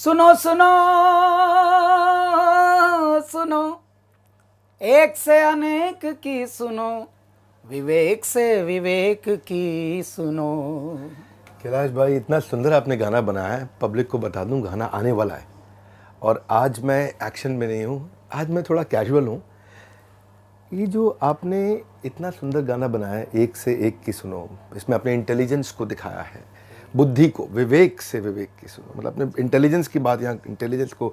सुनो सुनो सुनो, एक से अनेक की सुनो, विवेक से विवेक की सुनो। कैलाश भाई, इतना सुंदर आपने गाना बनाया है। पब्लिक को बता दूं, गाना आने वाला है और आज मैं एक्शन में नहीं हूँ, आज मैं थोड़ा कैजुअल हूँ। ये जो आपने इतना सुंदर गाना बनाया है, एक से एक की सुनो, इसमें अपने इंटेलिजेंस को दिखाया है, बुद्धि को, विवेक से विवेक की सुनो, मतलब अपने इंटेलिजेंस की बात, यहाँ इंटेलिजेंस को।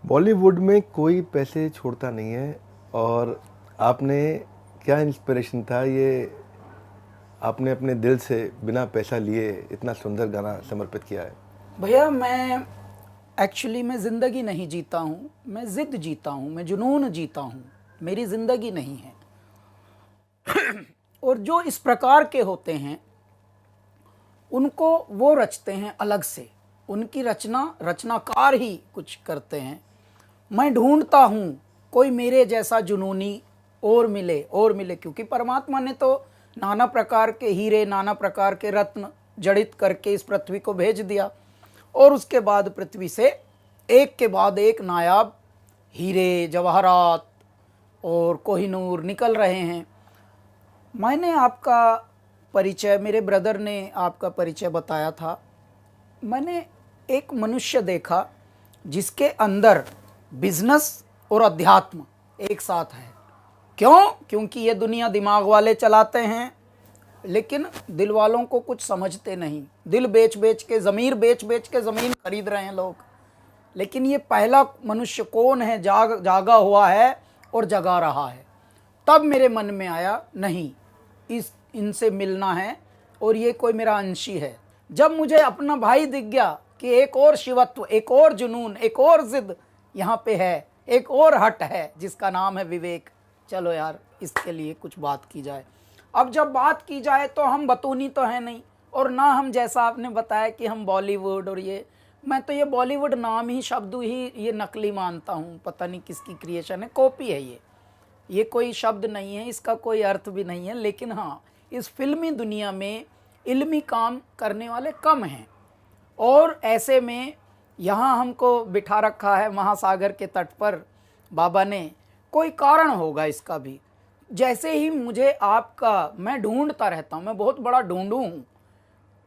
बॉलीवुड में कोई पैसे छोड़ता नहीं है और आपने क्या इंस्पिरेशन था ये, आपने अपने दिल से बिना पैसा लिए इतना सुंदर गाना समर्पित किया है। भैया मैं एक्चुअली मैं ज़िंदगी नहीं जीता हूँ, मैं ज़िद जीता हूँ, मैं जुनून जीता हूँ, मेरी ज़िंदगी नहीं है। और जो इस प्रकार के होते हैं उनको वो रचते हैं अलग से, उनकी रचनाकार ही कुछ करते हैं। मैं ढूंढता हूँ कोई मेरे जैसा जुनूनी और मिले, क्योंकि परमात्मा ने तो नाना प्रकार के हीरे, नाना प्रकार के रत्न जड़ित करके इस पृथ्वी को भेज दिया और उसके बाद पृथ्वी से एक के बाद एक नायाब हीरे, जवाहरात और कोहिनूर निकल रहे हैं। मैंने आपका परिचय, मेरे ब्रदर ने आपका परिचय बताया था। मैंने एक मनुष्य देखा जिसके अंदर बिजनेस और अध्यात्म एक साथ है। क्यों? क्योंकि ये दुनिया दिमाग वाले चलाते हैं, लेकिन दिल वालों को कुछ समझते नहीं। दिल बेच बेच के, ज़मीर बेच बेच के ज़मीन खरीद रहे हैं लोग। लेकिन ये पहला मनुष्य कौन है जागा हुआ है और जगा रहा है। तब मेरे मन में आया, नहीं, इनसे मिलना है और ये कोई मेरा अंशी है। जब मुझे अपना भाई दिख गया कि एक और शिवत्व, एक और जुनून, एक और जिद यहाँ पे है, एक और हट है जिसका नाम है विवेक, चलो यार इसके लिए कुछ बात की जाए। अब जब बात की जाए तो हम बतूनी तो है नहीं, और ना हम, जैसा आपने बताया कि हम बॉलीवुड और ये, मैं तो ये बॉलीवुड नाम ही, शब्द ही ये नकली मानता हूँ। पता नहीं किसकी क्रिएशन है, कॉपी है ये कोई शब्द नहीं है, इसका कोई अर्थ भी नहीं है। लेकिन हाँ, इस फिल्मी दुनिया में इल्मी काम करने वाले कम हैं और ऐसे में यहाँ हमको बिठा रखा है महासागर के तट पर बाबा ने। कोई कारण होगा इसका भी। जैसे ही मुझे आपका, मैं ढूंढता रहता हूँ, मैं बहुत बड़ा ढूंढू हूँ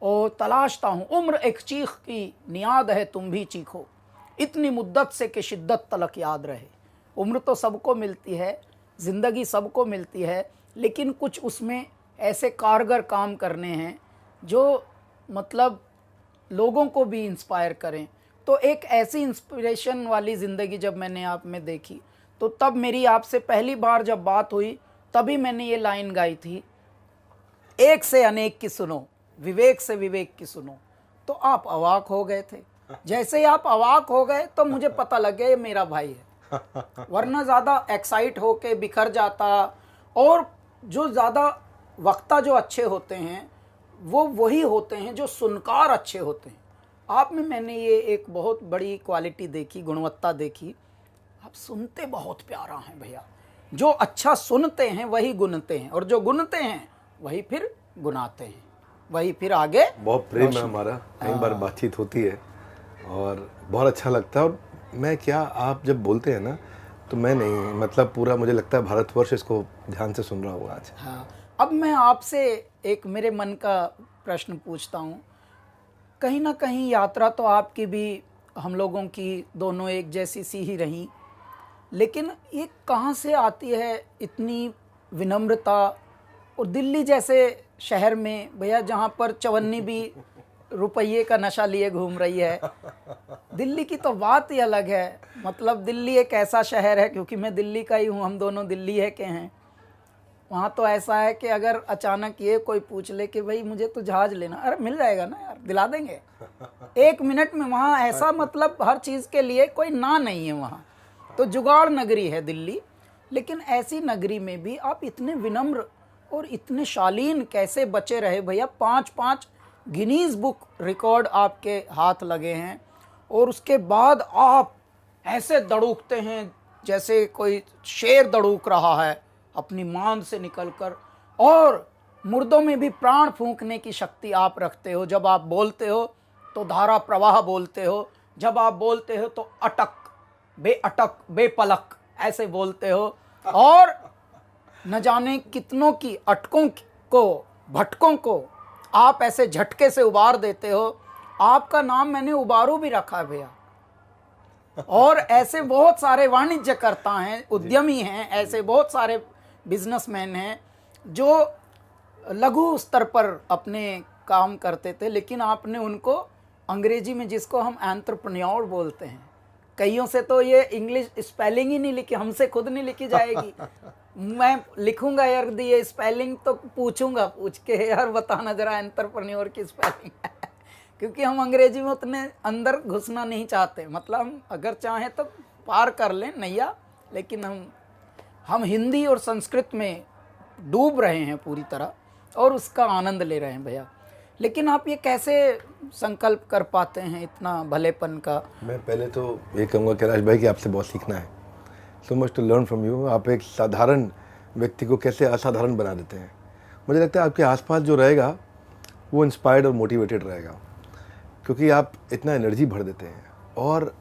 और तलाशता हूँ। उम्र एक चीख की नियाद है, तुम भी चीखो, इतनी मुद्दत से कि शिद्दत तलक याद रहे। उम्र तो सबको मिलती है, ज़िंदगी सबको मिलती है, लेकिन कुछ उसमें ऐसे कारगर काम करने हैं जो मतलब लोगों को भी इंस्पायर करें। तो एक ऐसी इंस्पिरेशन वाली ज़िंदगी जब मैंने आप में देखी, तो तब मेरी आपसे पहली बार जब बात हुई, तभी मैंने ये लाइन गाई थी, एक से अनेक की सुनो, विवेक से विवेक की सुनो। तो आप अवाक हो गए थे। जैसे ही आप अवाक हो गए तो मुझे पता लग गया ये मेरा भाई है। वरना ज़्यादा एक्साइट होके बिखर जाता। और जो ज़्यादा वक्ता जो अच्छे होते हैं वो वही होते हैं जो सुनकार अच्छे होते हैं। आप में मैंने ये एक बहुत बड़ी क्वालिटी देखी, गुणवत्ता देखी, आप सुनते बहुत प्यारा हैं भैया। जो अच्छा सुनते हैं वही गुनते हैं, और जो गुनते हैं वही फिर गुनाते हैं, वही फिर आगे। बहुत प्रेम है हमारा, कई बार बातचीत होती है और बहुत अच्छा लगता है। और मैं क्या, आप जब बोलते हैं ना तो मैं नहीं, मतलब पूरा मुझे लगता है भारतवर्ष इसको ध्यान से सुन रहा होगा आज। हाँ, अब मैं आपसे एक मेरे मन का प्रश्न पूछता हूँ। कहीं ना कहीं यात्रा तो आपकी भी, हम लोगों की दोनों एक जैसी सी ही रही, लेकिन ये कहाँ से आती है इतनी विनम्रता? और दिल्ली जैसे शहर में भैया, जहाँ पर चवन्नी भी रुपये का नशा लिए घूम रही है, दिल्ली की तो बात ही अलग है। मतलब दिल्ली एक ऐसा शहर है, क्योंकि मैं दिल्ली का ही हूँ, हम दोनों दिल्ली है के हैं। वहाँ तो ऐसा है कि अगर अचानक ये कोई पूछ ले कि भाई मुझे तो जहाज़ लेना, अरे मिल जाएगा ना यार, दिला देंगे 1 मिनट में। वहाँ ऐसा, मतलब हर चीज़ के लिए कोई ना नहीं है वहाँ। तो जुगाड़ नगरी है दिल्ली। लेकिन ऐसी नगरी में भी आप इतने विनम्र और इतने शालीन कैसे बचे रहे भैया? 5 गिनीज बुक रिकॉर्ड आपके हाथ लगे हैं, और उसके बाद आप ऐसे दड़ूकते हैं जैसे कोई शेर दड़ूक रहा है अपनी मांद से निकलकर। और मुर्दों में भी प्राण फूंकने की शक्ति आप रखते हो। जब आप बोलते हो तो धारा प्रवाह बोलते हो, जब आप बोलते हो तो अटक, बेअटक, बेपलक ऐसे बोलते हो, और न जाने कितनों की अटकों को, भटकों को आप ऐसे झटके से उबार देते हो। आपका नाम मैंने उबारू भी रखा है भैया। और ऐसे बहुत सारे वाणिज्यकर्ता हैं, उद्यमी हैं, ऐसे बहुत सारे बिजनेसमैन हैं जो लघु स्तर पर अपने काम करते थे, लेकिन आपने उनको अंग्रेजी में, जिसको हम एंटरप्रेन्योर बोलते हैं, कईयों से तो ये इंग्लिश स्पेलिंग ही नहीं लिखी, हमसे खुद नहीं लिखी जाएगी। मैं लिखूंगा यार ये स्पेलिंग तो पूछूंगा, पूछ के यार बताना जरा एंटरप्रेन्योर की स्पेलिंग है। क्योंकि हम अंग्रेजी में उतने अंदर घुसना नहीं चाहते, मतलब हम अगर चाहें तो पार कर लें नैया, लेकिन हम हिंदी और संस्कृत में डूब रहे हैं पूरी तरह और उसका आनंद ले रहे हैं भैया। लेकिन आप ये कैसे संकल्प कर पाते हैं इतना भलेपन का? मैं पहले तो ये कहूँगा कैलाश भाई कि आपसे बहुत सीखना है, so much to learn from you. आप एक साधारण व्यक्ति को कैसे असाधारण बना देते हैं। मुझे लगता है आपके आसपास जो रहेगा वो इंस्पायर्ड और मोटिवेटेड रहेगा, क्योंकि आप इतना एनर्जी भर देते हैं। और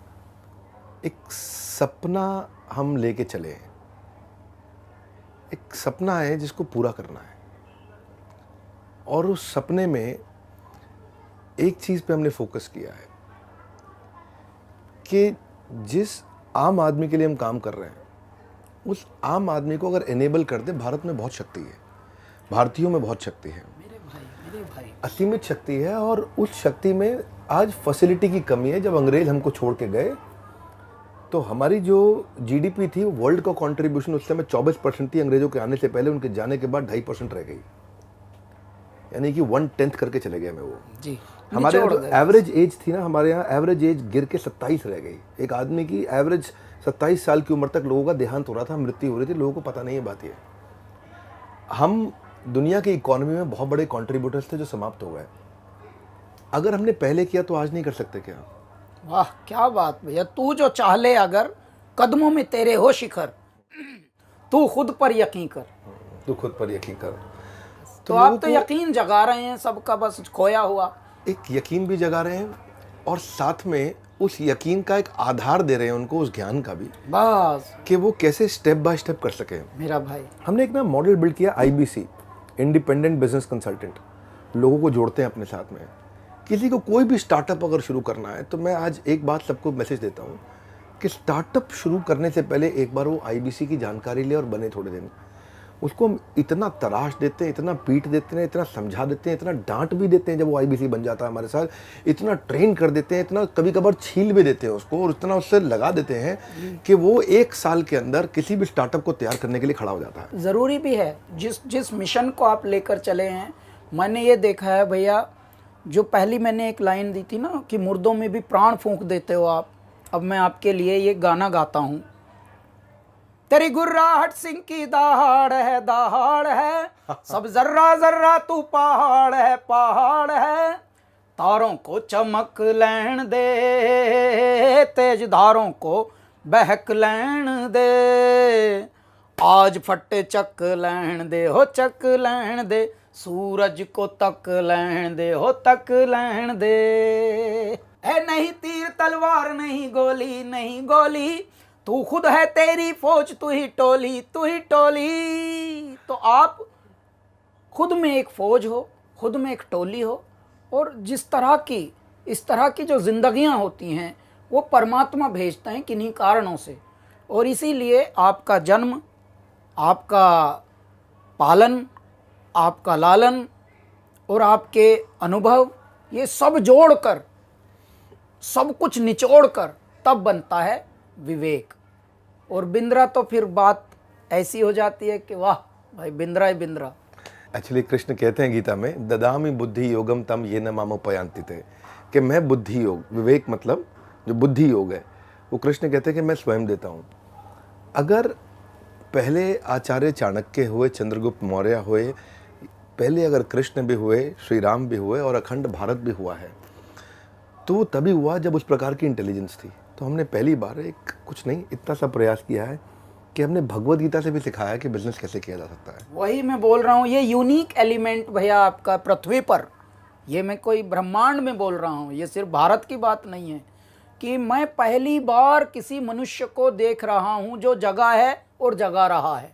एक सपना हम लेके चले हैं, एक सपना है जिसको पूरा करना है, और उस सपने में एक चीज़ पे हमने फोकस किया है कि जिस आम आदमी के लिए हम काम कर रहे हैं, उस आम आदमी को अगर एनेबल कर दे, भारत में बहुत शक्ति है, भारतीयों में बहुत शक्ति है, मेरे भाई असीमित शक्ति है। और उस शक्ति में आज फैसिलिटी की कमी है। जब अंग्रेज हमको छोड़ के गए तो हमारी जो जीडीपी थी, वर्ल्ड का कंट्रीब्यूशन उस समय 24% थी। अंग्रेजों के आने से पहले, उनके जाने के बाद 2.5% रह गई, यानी कि 1/10 करके चले गए में वो जी। हमारे यहाँ जो एवरेज एज थी ना, हमारे यहाँ एवरेज एज गिर के 27 रह गई। एक आदमी की एवरेज 27 साल की उम्र तक लोगों का देहांत हो रहा था, मृत्यु हो रही थी, लोगों को पता नहीं है बात ये। हम दुनिया की इकोनॉमी में बहुत बड़े कंट्रीब्यूटर्स थे जो समाप्त हो गए। अगर हमने पहले किया तो आज नहीं कर सकते क्या? वाह क्या बात भैया। तू जो चाह ले अगर, कदमों में तेरे हो शिखर, तू खुद पर यकीन कर। तू खुद पर यकीन कर। तो आप तो यकीन जगा रहे हैं सबका, बस खोया हुआ एक यकीन भी जगा रहे हैं, और साथ में उस यकीन का एक आधार दे रहे हैं उनको, उस ज्ञान का भी, बस कि वो कैसे स्टेप बाय स्टेप कर सके। मेरा भाई, हमने एक ना मॉडल बिल्ड किया, IBC, इंडिपेंडेंट बिजनेस कंसल्टेंट। लोगों को जोड़ते हैं अपने साथ में। किसी को कोई भी स्टार्टअप अगर शुरू करना है, तो मैं आज एक बात सबको मैसेज देता हूँ कि स्टार्टअप शुरू करने से पहले एक बार वो IBC की जानकारी ले और बने थोड़े दिन। उसको हम इतना तराश देते हैं, इतना पीट देते हैं, इतना समझा देते हैं, इतना डांट भी देते हैं जब वो IBC बन जाता है हमारे साथ, इतना ट्रेन कर देते हैं, इतना कभी कभार छील भी देते हैं उसको, और इतना उससे लगा देते हैं कि वो 1 साल के अंदर किसी भी स्टार्टअप को तैयार करने के लिए खड़ा हो जाता है। ज़रूरी भी है। जिस मिशन को आप लेकर चले हैं, मैंने ये देखा है भैया, जो पहली मैंने एक लाइन दी थी ना कि मुर्दों में भी प्राण फूंक देते हो आप, अब मैं आपके लिए ये गाना गाता हूँ। तेरी गुर्राहट सिंह की दहाड़ है, सब जर्रा जर्रा तू पहाड़ है, तारों को चमक लैन दे, तेज धारों को बहक लैन दे, आज फटे चक लैन दे हो, चक लैन दे, सूरज को तक लैन दे हो, तक लैन दे। है नहीं तीर तलवार, नहीं गोली, नहीं गोली, तू खुद है तेरी फौज, तू ही टोली, तू ही टोली। तो आप खुद में एक फौज हो, खुद में एक टोली हो, और इस तरह की जो जिंदगियां होती हैं वो परमात्मा भेजते हैं किन्हीं कारणों से। और इसीलिए आपका जन्म, आपका पालन, आपका लालन और आपके अनुभव, ये सब जोड़कर, सब कुछ निचोड़कर तब बनता है विवेक। और बिंद्रा तो फिर बात ऐसी हो जाती है कि वाह भाई, बिंद्रा ही बिंद्रा। एक्चुअली कृष्ण कहते हैं गीता में, ददामि बुद्धि योगम तम ये न मामुपयांति थे, कि मैं बुद्धि योग, विवेक मतलब जो बुद्धि योग है, वो कृष्ण कहते हैं कि मैं स्वयं देता हूँ। अगर पहले आचार्य चाणक्य हुए, चंद्रगुप्त मौर्य हुए, पहले अगर कृष्ण भी हुए, श्री राम भी हुए, और अखंड भारत भी हुआ है, तो वो तभी हुआ जब उस प्रकार की इंटेलिजेंस थी। तो हमने पहली बार एक कुछ नहीं, इतना सा प्रयास किया है कि हमने भगवद गीता से भी सिखाया कि बिजनेस कैसे किया जा सकता है। वही मैं बोल रहा हूँ, ये यूनिक एलिमेंट भैया आपका पृथ्वी पर, ये मैं कोई ब्रह्मांड में बोल रहा हूँ, ये सिर्फ भारत की बात नहीं है, कि मैं पहली बार किसी मनुष्य को देख रहा हूं जो जगा है और जगा रहा है,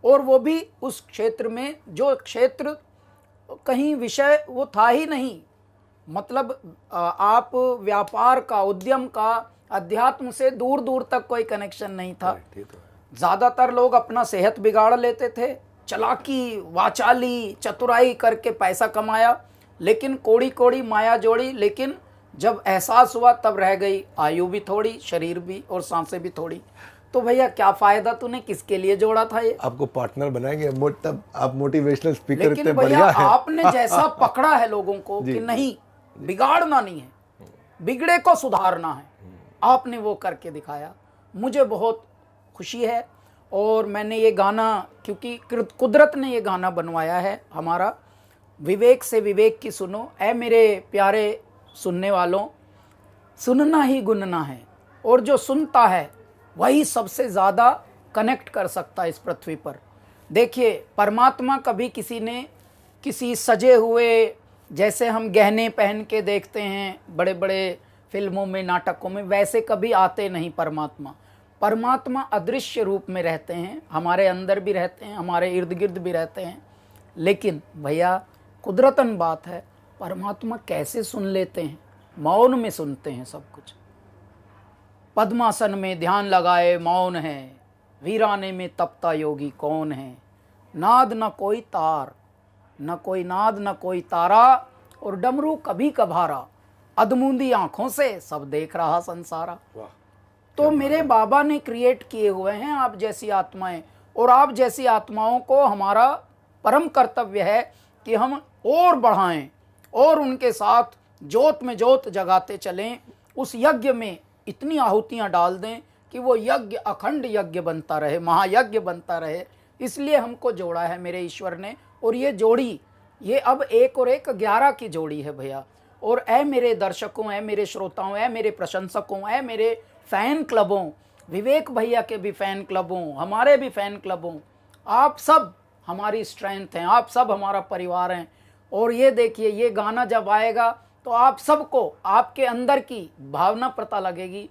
और वो भी उस क्षेत्र में जो क्षेत्र कहीं विषय वो था ही नहीं। मतलब आप व्यापार का, उद्यम का, अध्यात्म से दूर दूर तक कोई कनेक्शन नहीं था। ज़्यादातर लोग अपना सेहत बिगाड़ लेते थे, चालाकी, वाचाली, चतुराई करके पैसा कमाया, लेकिन कोड़ी कोड़ी माया जोड़ी। लेकिन जब एहसास हुआ तब रह गई आयु भी थोड़ी, शरीर भी, और सांसें भी थोड़ी। तो भैया क्या फायदा, तूने किसके लिए जोड़ा था ये? आपको पार्टनर बनाएंगे, तब आप मोटिवेशनल स्पीकर लेकिन इतने भैया बढ़िया है। आपने जैसा पकड़ा है लोगों को कि नहीं, बिगाड़ना नहीं है, बिगड़े को सुधारना है, आपने वो करके दिखाया। मुझे बहुत खुशी है। और मैंने ये गाना, क्योंकि कुदरत ने ये गाना बनवाया है हमारा, विवेक से विवेक की सुनो, ऐ मेरे प्यारे सुनने वालों, सुनना ही गुनना है, और जो सुनता है वही सबसे ज़्यादा कनेक्ट कर सकता है इस पृथ्वी पर। देखिए, परमात्मा कभी किसी ने किसी सजे हुए, जैसे हम गहने पहन के देखते हैं बड़े बड़े फिल्मों में, नाटकों में, वैसे कभी आते नहीं परमात्मा। परमात्मा अदृश्य रूप में रहते हैं, हमारे अंदर भी रहते हैं, हमारे इर्द गिर्द भी रहते हैं। लेकिन भैया कुदरतन बात है, परमात्मा कैसे सुन लेते हैं, मौन में सुनते हैं सब कुछ। पद्मासन में ध्यान लगाए मौन है, वीराने में तपता योगी कौन है। नाद न कोई तार, न कोई नाद न कोई तारा, और डमरू कभी कभारा, अधमूंदी आंखों से सब देख रहा संसारा। तो मेरे बाबा ने क्रिएट किए हुए हैं आप जैसी आत्माएं, और आप जैसी आत्माओं को हमारा परम कर्तव्य है कि हम और बढ़ाएं और उनके साथ जोत में जोत जगाते चलें। उस यज्ञ में इतनी आहुतियां डाल दें कि वो यज्ञ अखंड यज्ञ बनता रहे, महायज्ञ बनता रहे। इसलिए हमको जोड़ा है मेरे ईश्वर ने। और ये जोड़ी, ये अब 1 और 1 11 की जोड़ी है भैया। और ऐ मेरे दर्शकों, ऐ मेरे श्रोताओं, ऐ मेरे प्रशंसकों, ऐ मेरे फैन क्लबों, विवेक भैया के भी फैन क्लबों, हमारे भी फैन क्लबों, आप सब हमारी स्ट्रेंथ हैं, आप सब हमारा परिवार हैं। और ये देखिए, ये गाना जब आएगा तो आप सबको आपके अंदर की भावना पता लगेगी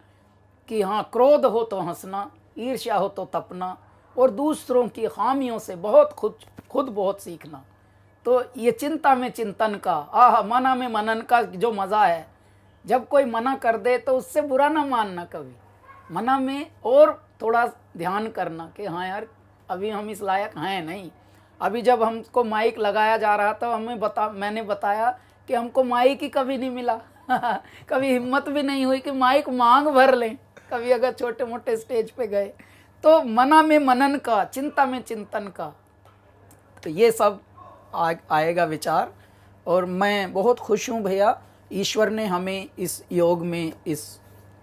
कि हाँ, क्रोध हो तो हंसना, ईर्ष्या हो तो तपना, और दूसरों की खामियों से बहुत खुद बहुत सीखना। तो ये चिंता में चिंतन का, मना में मनन का जो मज़ा है, जब कोई मना कर दे तो उससे बुरा ना मानना कभी, मना में और थोड़ा ध्यान करना कि हाँ यार, अभी हम इस लायक हैं नहीं। अभी जब हमको माइक लगाया जा रहा था, मैंने बताया कि हमको माइक ही कभी नहीं मिला कभी हिम्मत भी नहीं हुई कि माइक मांग भर लें कभी, अगर छोटे मोटे स्टेज पे गए। तो मना में मनन का, चिंता में चिंतन का, तो ये सब आएगा विचार। और मैं बहुत खुश हूँ भैया, ईश्वर ने हमें इस योग में, इस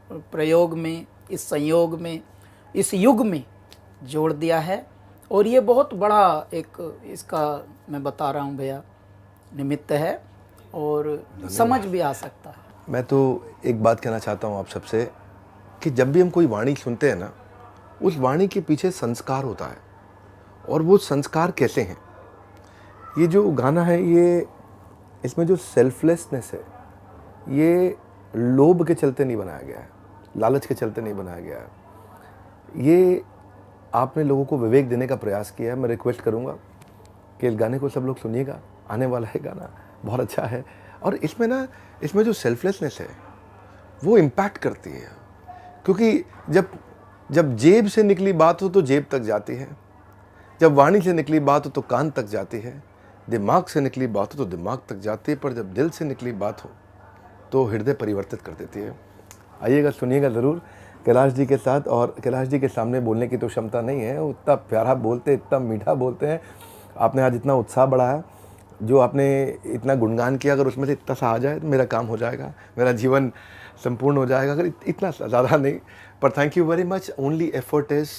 प्रयोग में, इस संयोग में, इस युग में जोड़ दिया है। और ये बहुत बड़ा एक, इसका मैं बता रहा हूँ भैया, निमित्त है, और समझ भी आ सकता है। मैं तो एक बात कहना चाहता हूँ आप सबसे कि जब भी हम कोई वाणी सुनते हैं ना, उस वाणी के पीछे संस्कार होता है। और वो संस्कार कैसे हैं? ये जो गाना है, ये इसमें जो सेल्फलेसनेस है, ये लोभ के चलते नहीं बनाया गया है, लालच के चलते नहीं बनाया गया है। ये आपने लोगों को विवेक देने का प्रयास किया है। मैं रिक्वेस्ट करूँगा कि इस गाने को सब लोग सुनिएगा, आने वाला है गाना, बहुत अच्छा है। और इसमें जो सेल्फलेसनेस है वो इम्पैक्ट करती है, क्योंकि जब जेब से निकली बात हो तो जेब तक जाती है, जब वाणी से निकली बात हो तो कान तक जाती है, दिमाग से निकली बात हो तो दिमाग तक जाती है, पर जब दिल से निकली बात हो तो हृदय परिवर्तित कर देती है। आइएगा, सुनिएगा ज़रूर कैलाश जी के साथ। और कैलाश जी के सामने बोलने की तो क्षमता नहीं है, वो इतना प्यारा बोलते, इतना मीठा बोलते हैं। आपने आज इतना उत्साह बढ़ाया, जो आपने इतना गुणगान किया, अगर उसमें से इतना सा आ जाए तो मेरा काम हो जाएगा, मेरा जीवन संपूर्ण हो जाएगा। अगर इतना ज़्यादा नहीं, पर thank you very much. Only effort is,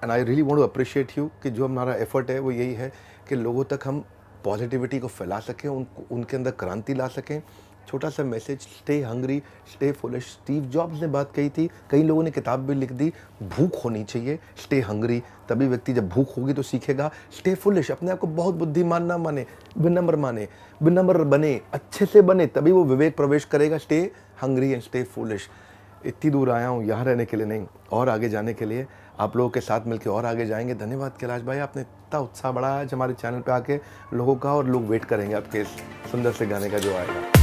and I really want to appreciate you, कि जो हमारा एफर्ट है वो यही है कि लोगों तक हम पॉजिटिविटी को फैला सकें, उनके अंदर क्रांति ला सकें। छोटा सा message, stay hungry, stay foolish. Steve jobs ने बात कही थी, कई लोगों ने किताब भी लिख दी, भूख होनी चाहिए, स्टे हंग्री। तभी व्यक्ति जब भूख होगी तो सीखेगा। स्टे फुलिश, अपने आप को बहुत बुद्धिमान ना माने, विनम्र बने, अच्छे से बने, तभी वो विवेक प्रवेश करेगा। Stay hungry and stay foolish. इतनी दूर आया हूँ यहाँ रहने के लिए नहीं, और आगे जाने के लिए। आप लोगों के साथ मिलकर और आगे जाएंगे। धन्यवाद कैलाश भाई, आपने इतना उत्साह बढ़ाया आज हमारे चैनल पे आके लोगों का, और लोग वेट करेंगे आपके इस सुंदर से गाने का जो आएगा।